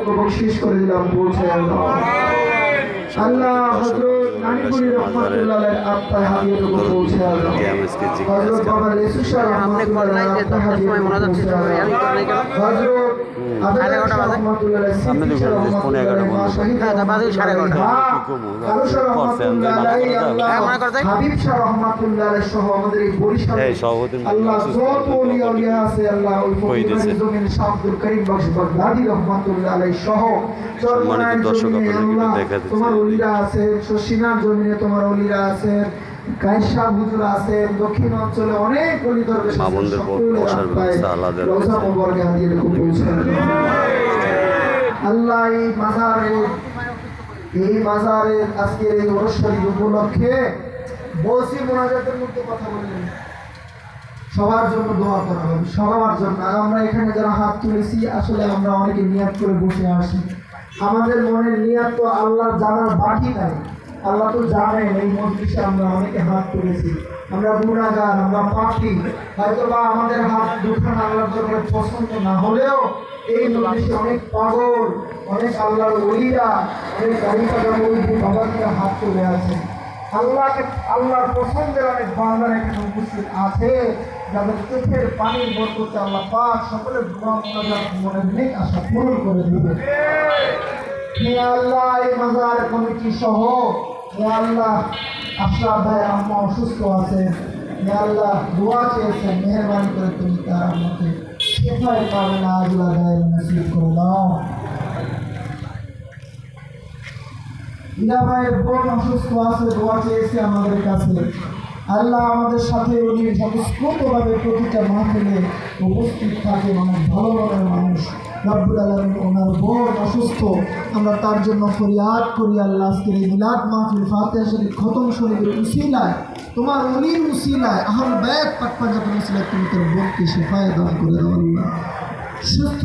বকশিশ করে দিলাম, পৌঁছে দাও আল্লাহ। হযরত নানিপুরি রহমাতুল্লাহ আলাইহির আত্মায় হাদিয়াটুকু পৌঁছে দাও। হযরত বাবা লেসুশা রহমাতুল্লাহ আলাইহির আত্মায় হাদিয়াটুকু পৌঁছে দাও। হযরত আবেদ রহমাতুল্লাহ আলাইহির সিদ্দিক রহমাতুল্লাহ আলাইহি মা শহীদ রহমাতুল্লাহ আলাইহি আল্লাহ হাবিব শাহ রহমাতুল্লাহ আলাইহি সহ আমাদের এই বরিশালে আল্লাহ যত ওলিয়া উলিয়া আছে আল্লাহ ওই ফকিরের জমিন শাহ আব্দুল করিম বখশ বাগদাদি রহমাতুল্লাহ আলাইহি সহ সম্মানিত দর্শক আপনারা দেখা দিচ্ছেন তোমার ওলিরা আছে, শশিনার জমিনে তোমার ওলিরা আছে, কায়সা হুজুর আছে, দক্ষিণ অঞ্চলে অনেক ওলি দরবেশ আছে। মামুনদের বসার ব্যবস্থা আলাদা রওজা মুবারকে হাদিয়া রেখে পৌঁছে আল্লাহ। এই মাজারে আজকের এই অনুষ্ঠান উপলক্ষে বলছি মোনাজাতের মধ্যে কথা বললেন, সবার জন্য দোয়া করা হবে, সবার জন্য। আমরা এখানে যারা হাত তুলেছি আসলে আমরা অনেকে নিয়াত করে বসে আসি, আমাদের মনের নিয়াত তো আল্লাহ জানার বাকি নাই। আল্লাহ তো জানেন এই মজলিসে আমরা অনেকে হাত তুলেছি, আমরা গুনাহগার, আমরা পাপী, হয়তো বা আমাদের হাত দুখান আল্লাহর জন্য পছন্দ না হলেও এই মজলিসে অনেক পাগল, অনেক আল্লাহর ওলিরা, অনেক বাবাকে হাত তুলে আছে। আল্লাহর পছন্দের অনেক বান্দারা এখানে উপস্থিত আছে, যাদের চোখের পানির বরকতে আল্লাহ পাক সকলের দোয়া মনের নেক আশা পূরণ করে দিবে। হে আল্লাহ, এই মাজার কমিটি সহ হে আল্লাহ আশরাফ ভাই আম্মা অসুস্থ আছে, হে আল্লাহ দোয়া চেয়েছেন, মেহরবানি করে তুমি তার আমাকে শেফায়ে কামিলা আজলা দায়ের নসিব করে দাও। ইলা ভাইয়ের বোন অসুস্থ আছে, দোয়া চেয়েছে আমাদের কাছে। আল্লাহ আমাদের সাথে উনি স্বতঃস্ফূর্তভাবে প্রতিটা মাহফিলে উপস্থিত থাকে, অনেক ভালো মনের মানুষ। রব্বুল আলামিন ওনার বোন অসুস্থ, আমরা তার জন্য ফরিয়াদ করি আল্লাহ আজকের এই মিলাদ মাহফিল ফাতিহা শরীফ খতম শরীফের উসিলায়, তোমার ওলির উসিলায়, আহল বাইত পাক পাঞ্জাবের উসিলায় তুমি তোর বোনকে শিফায়ে দান করে দাও আল্লাহ। সুস্থ